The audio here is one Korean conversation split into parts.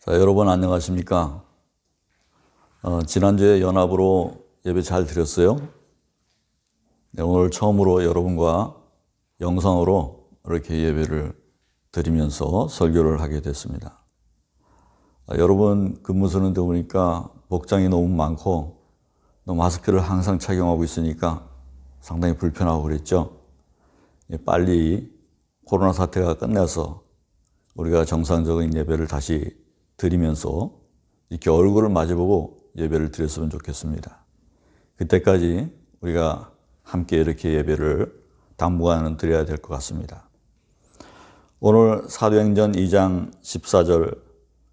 자, 여러분 안녕하십니까? 지난주에 연합으로 예배 잘 드렸어요? 네, 오늘 처음으로 여러분과 영상으로 이렇게 예배를 드리면서 설교를 하게 됐습니다. 여러분 근무서는 보니까 복장이 너무 많고 또 마스크를 항상 착용하고 있으니까 상당히 불편하고 그랬죠. 빨리 코로나 사태가 끝나서 우리가 정상적인 예배를 다시 드리면서 이렇게 얼굴을 마주보고 예배를 드렸으면 좋겠습니다. 그때까지 우리가 함께 이렇게 예배를 당분간은 드려야 될 것 같습니다. 오늘 사도행전 2장 14절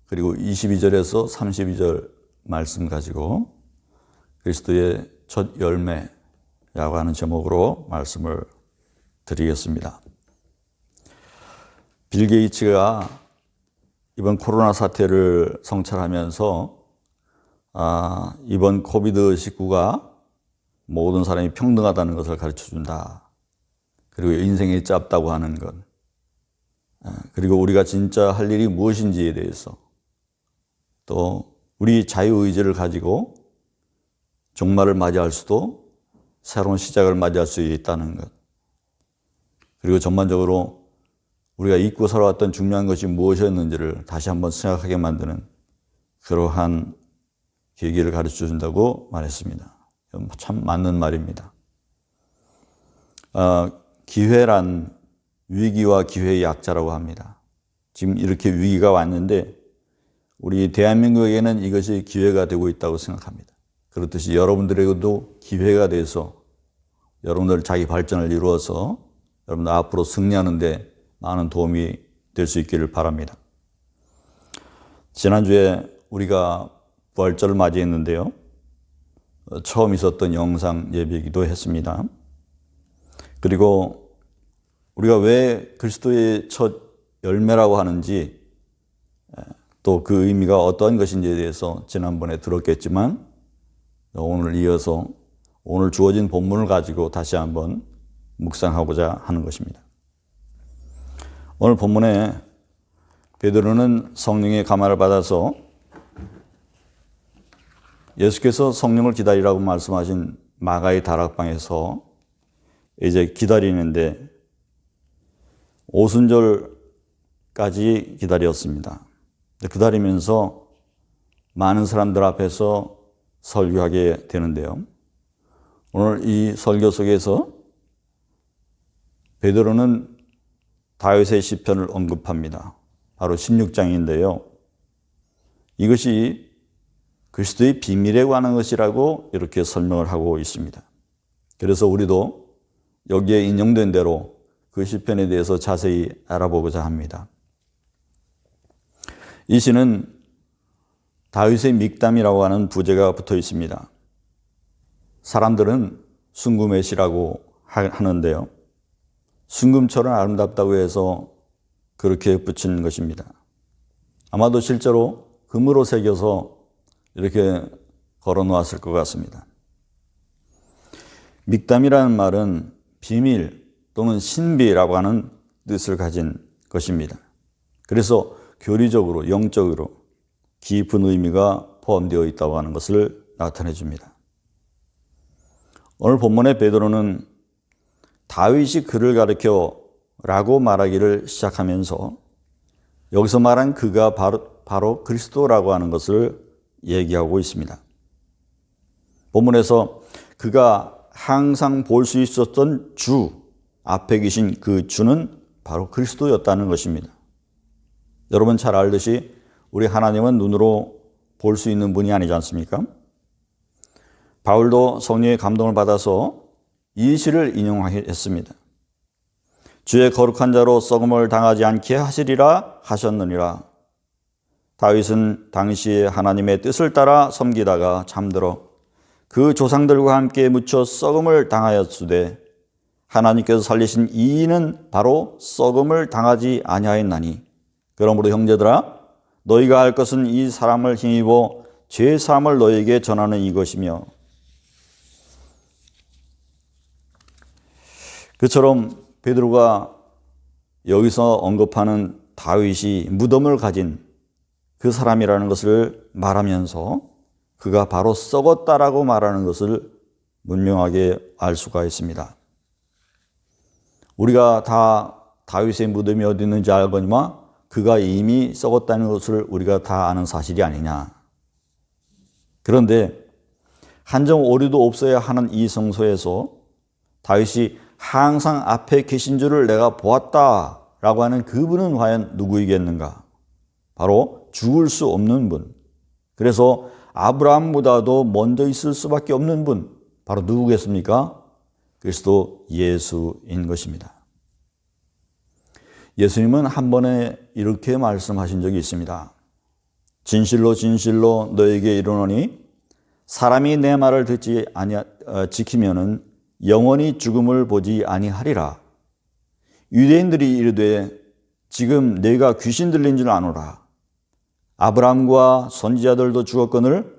그리고 22절에서 32절 말씀 가지고 그리스도의 첫 열매라고 하는 제목으로 말씀을 드리겠습니다. 빌 게이츠가 이번 코로나 사태를 성찰하면서 이번 코비드19가 모든 사람이 평등하다는 것을 가르쳐준다. 그리고 인생이 짧다고 하는 것. 그리고 우리가 진짜 할 일이 무엇인지에 대해서 또 우리 자유의지를 가지고 종말을 맞이할 수도 새로운 시작을 맞이할 수 있다는 것. 그리고 전반적으로 우리가 잊고 살아왔던 중요한 것이 무엇이었는지를 다시 한번 생각하게 만드는 그러한 계기를 가르쳐 준다고 말했습니다. 참 맞는 말입니다. 기회란 위기와 기회의 약자라고 합니다. 지금 이렇게 위기가 왔는데 우리 대한민국에게는 이것이 기회가 되고 있다고 생각합니다. 그렇듯이 여러분들에게도 기회가 돼서 여러분들 자기 발전을 이루어서 여러분들 앞으로 승리하는 데 많은 도움이 될 수 있기를 바랍니다. 지난주에 우리가 부활절을 맞이했는데요. 처음 있었던 영상 예배이기도 했습니다. 그리고 우리가 왜 그리스도의 첫 열매라고 하는지 또 그 의미가 어떠한 것인지에 대해서 지난번에 들었겠지만 오늘 이어서 오늘 주어진 본문을 가지고 다시 한번 묵상하고자 하는 것입니다. 오늘 본문에 베드로는 성령의 감화를 받아서 예수께서 성령을 기다리라고 말씀하신 마가의 다락방에서 이제 기다리는데 오순절까지 기다렸습니다. 기다리면서 많은 사람들 앞에서 설교하게 되는데요. 오늘 이 설교 속에서 베드로는 다윗의 시편을 언급합니다. 바로 16장인데요. 이것이 그리스도의 비밀에 관한 것이라고 이렇게 설명을 하고 있습니다. 그래서 우리도 여기에 인용된 대로 그 시편에 대해서 자세히 알아보고자 합니다. 이 시는 다윗의 믹담이라고 하는 부제가 붙어 있습니다. 사람들은 순금의 시라고 하는데요. 순금처럼 아름답다고 해서 그렇게 붙인 것입니다. 아마도 실제로 금으로 새겨서 이렇게 걸어 놓았을 것 같습니다. 믹담이라는 말은 비밀 또는 신비라고 하는 뜻을 가진 것입니다. 그래서 교리적으로 영적으로 깊은 의미가 포함되어 있다고 하는 것을 나타내 줍니다. 오늘 본문의 베드로는 다윗이 그를 가르쳐 라고 말하기를 시작하면서 여기서 말한 그가 바로 그리스도라고 하는 것을 얘기하고 있습니다. 본문에서 그가 항상 볼 수 있었던 주, 앞에 계신 그 주는 바로 그리스도였다는 것입니다. 여러분 잘 알듯이 우리 하나님은 눈으로 볼 수 있는 분이 아니지 않습니까? 바울도 성령의 감동을 받아서 이 시를 인용했습니다. 주의 거룩한 자로 썩음을 당하지 않게 하시리라 하셨느니라. 다윗은 당시에 하나님의 뜻을 따라 섬기다가 잠들어 그 조상들과 함께 묻혀 썩음을 당하였으되 하나님께서 살리신 이인은 바로 썩음을 당하지 아니하였나니 그러므로 형제들아 너희가 할 것은 이 사람을 힘입어 죄 사함을 너희에게 전하는 이것이며 그처럼 베드로가 여기서 언급하는 다윗이 무덤을 가진 그 사람이라는 것을 말하면서 그가 바로 썩었다라고 말하는 것을 분명하게 알 수가 있습니다. 우리가 다 다윗의 무덤이 어디 있는지 알거니와 그가 이미 썩었다는 것을 우리가 다 아는 사실이 아니냐. 그런데 한 점 오류도 없어야 하는 이 성소에서 다윗이 항상 앞에 계신 줄을 내가 보았다라고 하는 그분은 과연 누구이겠는가? 바로 죽을 수 없는 분. 그래서 아브라함보다도 먼저 있을 수밖에 없는 분. 바로 누구겠습니까? 그리스도 예수인 것입니다. 예수님은 한 번에 이렇게 말씀하신 적이 있습니다. 진실로 진실로 너에게 이르노니 사람이 내 말을 듣지 지키면은 영원히 죽음을 보지 아니하리라. 유대인들이 이르되 지금 내가 귀신 들린 줄 아노라. 아브라함과 선지자들도 죽었거늘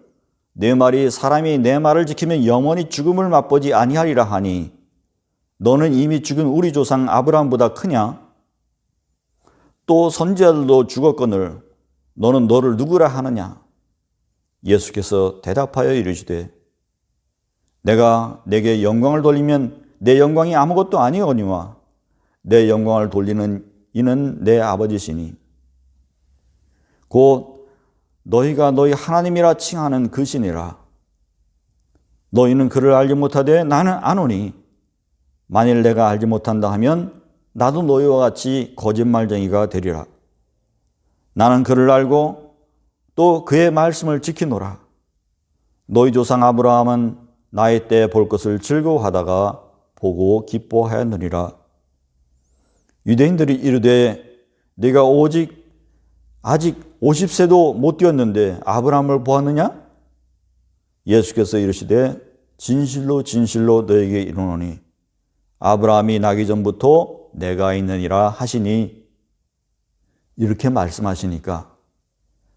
내 말이 사람이 내 말을 지키면 영원히 죽음을 맛보지 아니하리라 하니 너는 이미 죽은 우리 조상 아브라함보다 크냐? 또 선지자들도 죽었거늘 너는 너를 누구라 하느냐? 예수께서 대답하여 이르시되 내가 내게 영광을 돌리면 내 영광이 아무것도 아니오니와 내 영광을 돌리는 이는 내 아버지시니 곧 너희가 너희 하나님이라 칭하는 그 신이라. 너희는 그를 알지 못하되 나는 아노니 만일 내가 알지 못한다 하면 나도 너희와 같이 거짓말쟁이가 되리라. 나는 그를 알고 또 그의 말씀을 지키노라. 너희 조상 아브라함은 나의 때에 볼 것을 즐거워하다가 보고 기뻐하였느니라. 유대인들이 이르되 네가 아직 50세도 못 되었는데 아브라함을 보았느냐? 예수께서 이르시되 진실로 진실로 너에게 이르노니 아브라함이 나기 전부터 내가 있느니라 하시니 이렇게 말씀하시니까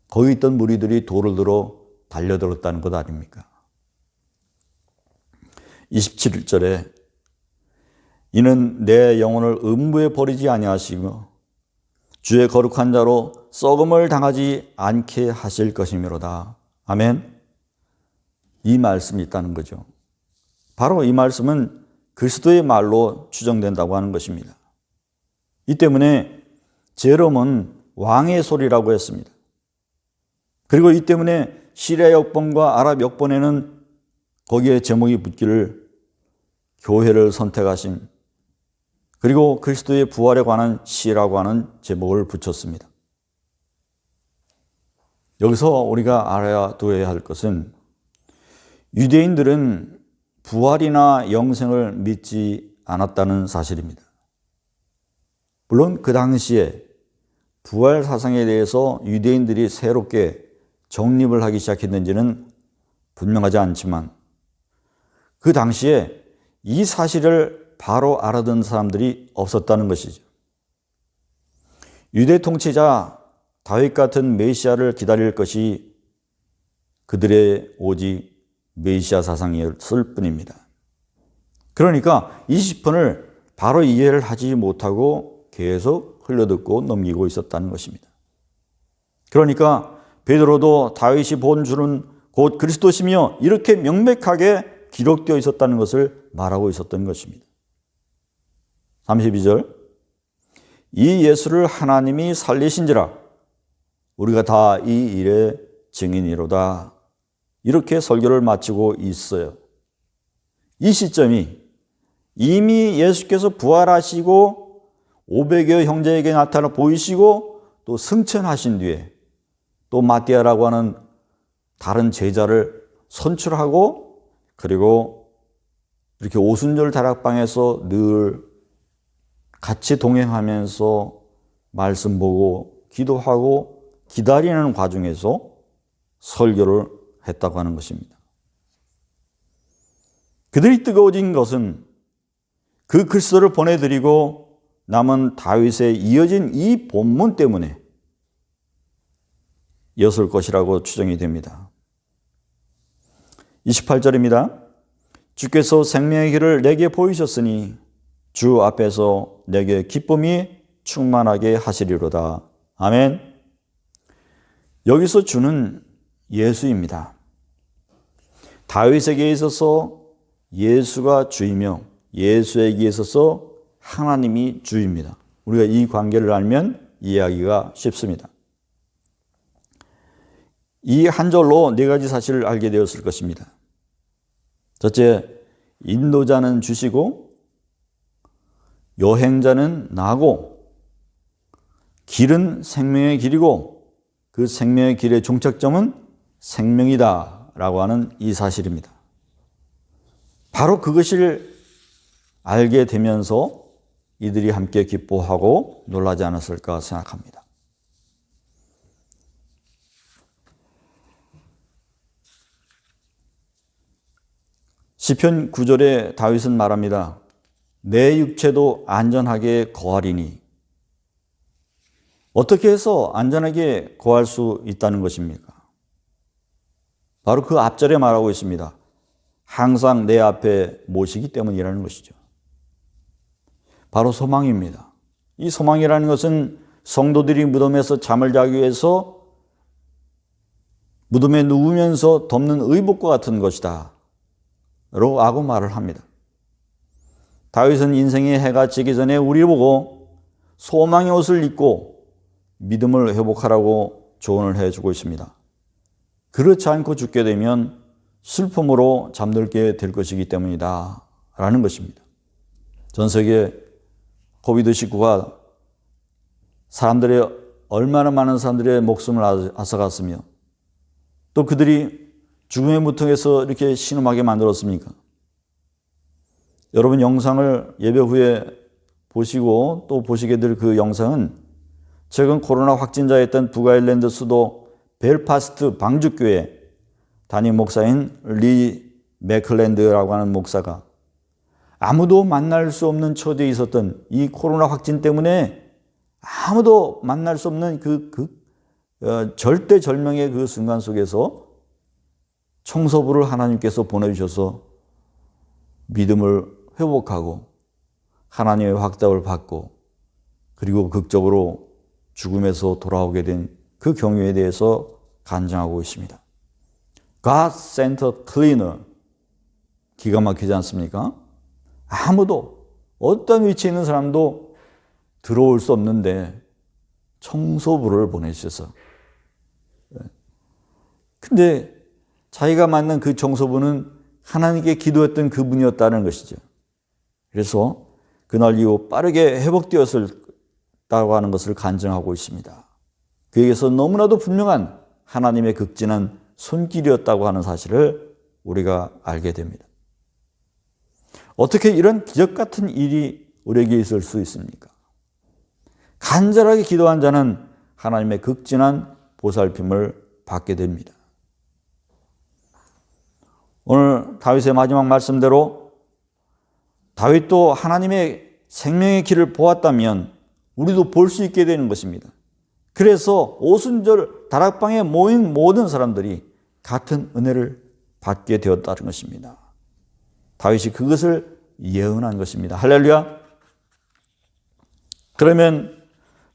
거기 있던 무리들이 돌을 들어 달려들었다는 것 아닙니까? 27절에 이는 내 영혼을 음부에 버리지 아니하시고 주의 거룩한 자로 썩음을 당하지 않게 하실 것이미로다. 아멘. 이 말씀이 있다는 거죠. 바로 이 말씀은 그리스도의 말로 추정된다고 하는 것입니다. 이 때문에 제롬은 왕의 소리라고 했습니다. 그리고 이 때문에 시리아 역본과 아랍 역본에는 거기에 제목이 붙기를 교회를 선택하심, 그리고 그리스도의 부활에 관한 시라고 하는 제목을 붙였습니다. 여기서 우리가 알아야 두어야 할 것은 유대인들은 부활이나 영생을 믿지 않았다는 사실입니다. 물론 그 당시에 부활 사상에 대해서 유대인들이 새롭게 정립을 하기 시작했는지는 분명하지 않지만 그 당시에 이 사실을 바로 알아듣는 사람들이 없었다는 것이죠. 유대 통치자 다윗 같은 메시아를 기다릴 것이 그들의 오직 메시아 사상이었을 뿐입니다. 그러니까 이 시편을 바로 이해를 하지 못하고 계속 흘려듣고 넘기고 있었다는 것입니다. 그러니까 베드로도 다윗이 본 주는 곧 그리스도시며 이렇게 명백하게 기록되어 있었다는 것을 말하고 있었던 것입니다. 32절 이 예수를 하나님이 살리신지라 우리가 다 이 일의 증인이로다. 이렇게 설교를 마치고 있어요. 이 시점이 이미 예수께서 부활하시고 500여 형제에게 나타나 보이시고 또 승천하신 뒤에 또 마띠아라고 하는 다른 제자를 선출하고 그리고 이렇게 오순절 다락방에서 늘 같이 동행하면서 말씀 보고 기도하고 기다리는 과정에서 설교를 했다고 하는 것입니다. 그들이 뜨거워진 것은 그 그리스도를 보내드리고 남은 다윗에 이어진 이 본문 때문에 였을 것이라고 추정이 됩니다. 28절입니다. 주께서 생명의 길을 내게 보이셨으니 주 앞에서 내게 기쁨이 충만하게 하시리로다. 아멘. 여기서 주는 예수입니다. 다윗에게 있어서 예수가 주이며 예수에게 있어서 하나님이 주입니다. 우리가 이 관계를 알면 이해하기가 쉽습니다. 이 한 절로 네 가지 사실을 알게 되었을 것입니다. 첫째, 인도자는 주시고 여행자는 나고 길은 생명의 길이고 그 생명의 길의 종착점은 생명이다 라고 하는 이 사실입니다. 바로 그것을 알게 되면서 이들이 함께 기뻐하고 놀라지 않았을까 생각합니다. 시편 9절에 다윗은 말합니다. 내 육체도 안전하게 거하리니. 어떻게 해서 안전하게 거할 수 있다는 것입니까? 바로 그 앞절에 말하고 있습니다. 항상 내 앞에 모시기 때문이라는 것이죠. 바로 소망입니다. 이 소망이라는 것은 성도들이 무덤에서 잠을 자기 위해서 무덤에 누우면서 덮는 의복과 같은 것이다 라고 말을 합니다. 다윗은 인생의 해가 지기 전에 우리를 보고 소망의 옷을 입고 믿음을 회복하라고 조언을 해주고 있습니다. 그렇지 않고 죽게 되면 슬픔으로 잠들게 될 것이기 때문이다 라는 것입니다. 전 세계 코비드19가 얼마나 많은 사람들의 목숨을 앗아갔으며 또 그들이 죽음의 무턱에서 이렇게 신음하게 만들었습니까? 여러분 영상을 예배 후에 보시고 또 보시게 될 그 영상은 최근 코로나 확진자였던 북아일랜드 수도 벨파스트 방주교회 담임 목사인 리 맥클랜드라고 하는 목사가 아무도 만날 수 없는 처지에 있었던 이 코로나 확진 때문에 아무도 만날 수 없는 절대절명의 그 순간 속에서 청소부를 하나님께서 보내주셔서 믿음을 회복하고 하나님의 확답을 받고 그리고 극적으로 죽음에서 돌아오게 된 그 경우에 대해서 간증하고 있습니다. God sent a cleaner. 기가 막히지 않습니까? 아무도 어떤 위치에 있는 사람도 들어올 수 없는데 청소부를 보내주셔서 근데 자기가 만난 그 청소부는 하나님께 기도했던 그분이었다는 것이죠. 그래서 그날 이후 빠르게 회복되었다고 하는 것을 간증하고 있습니다. 그에게서 너무나도 분명한 하나님의 극진한 손길이었다고 하는 사실을 우리가 알게 됩니다. 어떻게 이런 기적 같은 일이 우리에게 있을 수 있습니까? 간절하게 기도한 자는 하나님의 극진한 보살핌을 받게 됩니다. 오늘 다윗의 마지막 말씀대로 다윗도 하나님의 생명의 길을 보았다면 우리도 볼 수 있게 되는 것입니다. 그래서 오순절 다락방에 모인 모든 사람들이 같은 은혜를 받게 되었다는 것입니다. 다윗이 그것을 예언한 것입니다. 할렐루야. 그러면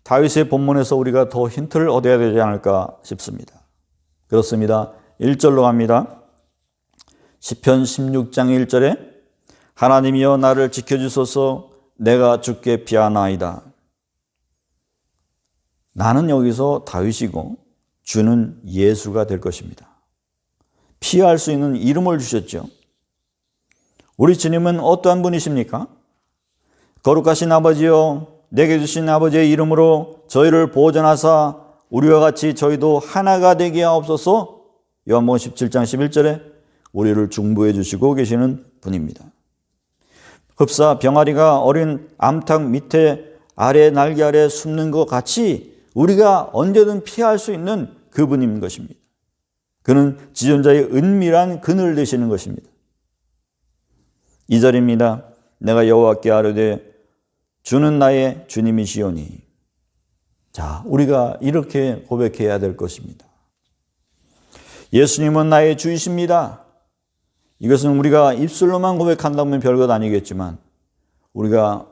다윗의 본문에서 우리가 더 힌트를 얻어야 되지 않을까 싶습니다. 그렇습니다. 1절로 갑니다. 시편 16장 1절에 하나님이여 나를 지켜주소서 내가 주께 피하나이다. 나는 여기서 다윗이고 주는 예수가 될 것입니다. 피할 수 있는 이름을 주셨죠. 우리 주님은 어떠한 분이십니까? 거룩하신 아버지여 내게 주신 아버지의 이름으로 저희를 보존하사 우리와 같이 저희도 하나가 되게 하옵소서. 요한복음 17장 11절에 우리를 중보해 주시고 계시는 분입니다. 흡사 병아리가 어린 암탉 밑에 아래 날개 아래 숨는 것 같이 우리가 언제든 피할 수 있는 그분인 것입니다. 그는 지존자의 은밀한 그늘 되시는 것입니다. 2절입니다. 내가 여호와께 아뢰되 주는 나의 주님이시오니. 자, 우리가 이렇게 고백해야 될 것입니다. 예수님은 나의 주이십니다. 이것은 우리가 입술로만 고백한다면 별것 아니겠지만 우리가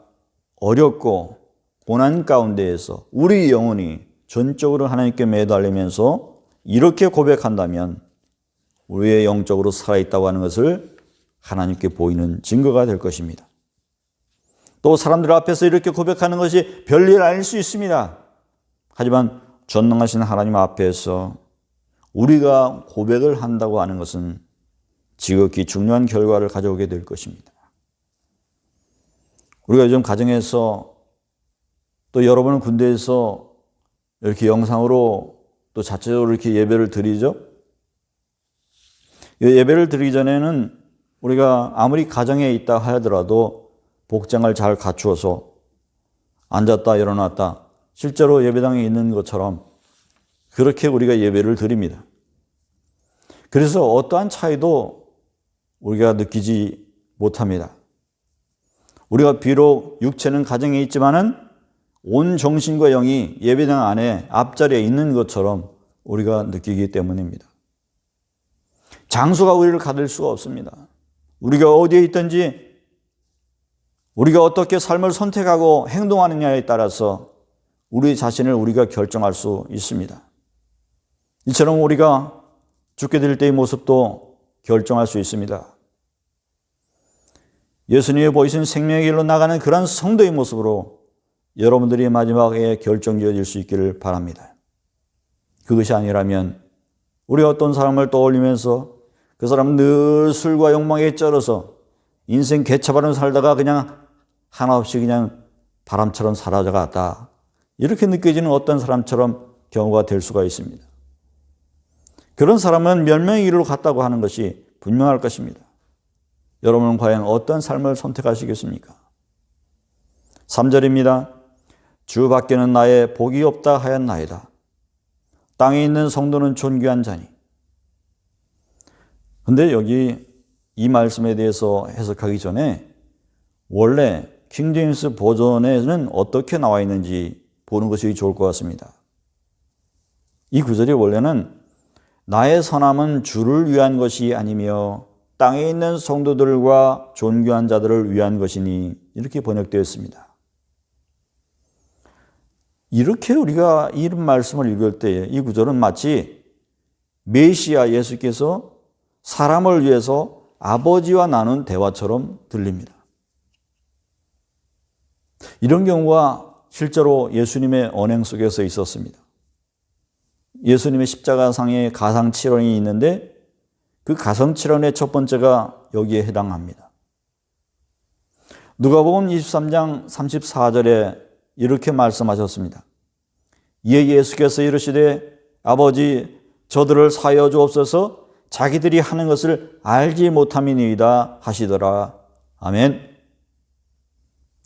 어렵고 고난 가운데에서 우리 영혼이 전적으로 하나님께 매달리면서 이렇게 고백한다면 우리의 영적으로 살아있다고 하는 것을 하나님께 보이는 증거가 될 것입니다. 또 사람들 앞에서 이렇게 고백하는 것이 별일 아닐 수 있습니다. 하지만 전능하신 하나님 앞에서 우리가 고백을 한다고 하는 것은 지극히 중요한 결과를 가져오게 될 것입니다. 우리가 요즘 가정에서 또 여러분은 군대에서 이렇게 영상으로 또 자체적으로 이렇게 예배를 드리죠. 예배를 드리기 전에는 우리가 아무리 가정에 있다 하더라도 복장을 잘 갖추어서 앉았다 일어났다 실제로 예배당에 있는 것처럼 그렇게 우리가 예배를 드립니다. 그래서 어떠한 차이도 우리가 느끼지 못합니다. 우리가 비록 육체는 가정에 있지만은 온 정신과 영이 예배당 안에 앞자리에 있는 것처럼 우리가 느끼기 때문입니다. 장소가 우리를 가릴 수가 없습니다. 우리가 어디에 있든지 우리가 어떻게 삶을 선택하고 행동하느냐에 따라서 우리 자신을 우리가 결정할 수 있습니다. 이처럼 우리가 죽게 될 때의 모습도 결정할 수 있습니다. 예수님이 보이신 생명의 길로 나가는 그런 성도의 모습으로 여러분들이 마지막에 결정지어질 수 있기를 바랍니다. 그것이 아니라면 우리가 어떤 사람을 떠올리면서 그 사람은 늘 술과 욕망에 쩔어서 인생 개차반을 살다가 그냥 하나 없이 그냥 바람처럼 사라져갔다. 이렇게 느껴지는 어떤 사람처럼 경우가 될 수가 있습니다. 그런 사람은 멸망의 길로 갔다고 하는 것이 분명할 것입니다. 여러분은 과연 어떤 삶을 선택하시겠습니까? 3절입니다. 주 밖에는 나의 복이 없다 하였나이다. 땅에 있는 성도는 존귀한 자니. 근데 여기 이 말씀에 대해서 해석하기 전에 원래 킹제임스 버전에는 어떻게 나와 있는지 보는 것이 좋을 것 같습니다. 이 구절이 원래는 나의 선함은 주를 위한 것이 아니며 땅에 있는 성도들과 존귀한 자들을 위한 것이니 이렇게 번역되어 있습니다. 이렇게 우리가 이런 말씀을 읽을 때 이 구절은 마치 메시아 예수께서 사람을 위해서 아버지와 나눈 대화처럼 들립니다. 이런 경우가 실제로 예수님의 언행 속에서 있었습니다. 예수님의 십자가상에 가상칠언이 있는데 그 가상칠언의 첫 번째가 여기에 해당합니다. 누가복음 23장 34절에 이렇게 말씀하셨습니다. 이에 예수께서 이르시되 아버지 저들을 사하여 주옵소서 자기들이 하는 것을 알지 못함이니이다 하시더라. 아멘.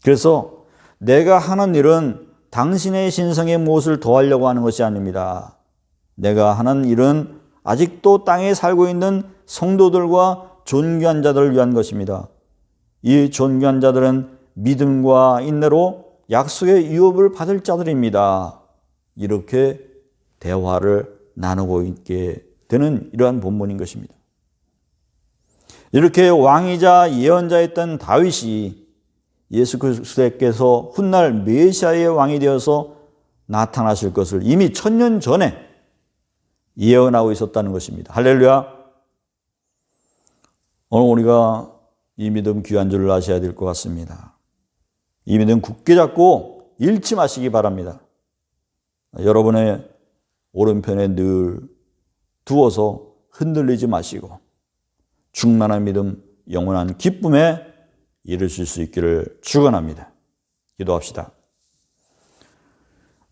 그래서 내가 하는 일은 당신의 신성에 무엇을 더하려고 하는 것이 아닙니다. 내가 하는 일은 아직도 땅에 살고 있는 성도들과 존귀한 자들을 위한 것입니다. 이 존귀한 자들은 믿음과 인내로 약속의 유업을 받을 자들입니다. 이렇게 대화를 나누고 있게 되는 이러한 본문인 것입니다. 이렇게 왕이자 예언자였던 다윗이 예수 그리스도께서 훗날 메시아의 왕이 되어서 나타나실 것을 이미 1000년 전에 예언하고 있었다는 것입니다. 할렐루야. 오늘 우리가 이 믿음 귀한 줄을 아셔야 될 것 같습니다. 이 믿음 굳게 잡고 잃지 마시기 바랍니다. 여러분의 오른편에 늘 두어서 흔들리지 마시고 충만한 믿음, 영원한 기쁨에 이르실 수 있기를 축원합니다. 기도합시다.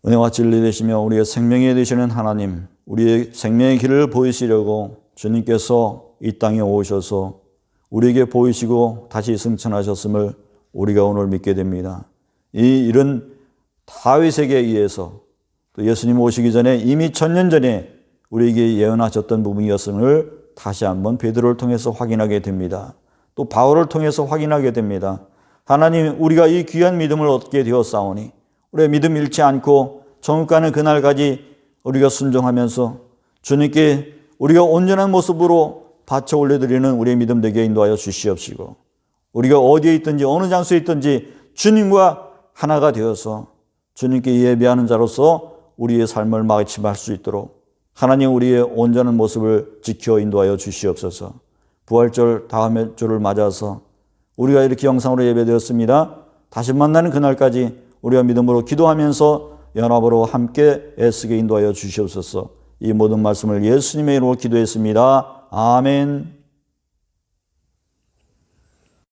은혜와 진리 되시며 우리의 생명이 되시는 하나님, 우리의 생명의 길을 보이시려고 주님께서 이 땅에 오셔서 우리에게 보이시고 다시 승천하셨음을 우리가 오늘 믿게 됩니다. 이 일은 다윗에게 의해서 또 예수님 오시기 전에 이미 1000년 전에 우리에게 예언하셨던 부분이었음을 다시 한번 베드로를 통해서 확인하게 됩니다. 또 바울을 통해서 확인하게 됩니다. 하나님, 우리가 이 귀한 믿음을 얻게 되었사오니 우리의 믿음 잃지 않고 천국 가는 그날까지 우리가 순종하면서 주님께 우리가 온전한 모습으로 바쳐 올려드리는 우리의 믿음 되게 인도하여 주시옵시고 우리가 어디에 있든지 어느 장소에 있든지 주님과 하나가 되어서 주님께 예배하는 자로서 우리의 삶을 마침할 수 있도록 하나님 우리의 온전한 모습을 지켜 인도하여 주시옵소서. 부활절 다음의 주를 맞아서 우리가 이렇게 영상으로 예배되었습니다. 다시 만나는 그날까지 우리가 믿음으로 기도하면서 연합으로 함께 애쓰게 인도하여 주시옵소서. 이 모든 말씀을 예수님의 이름으로 기도했습니다. 아멘.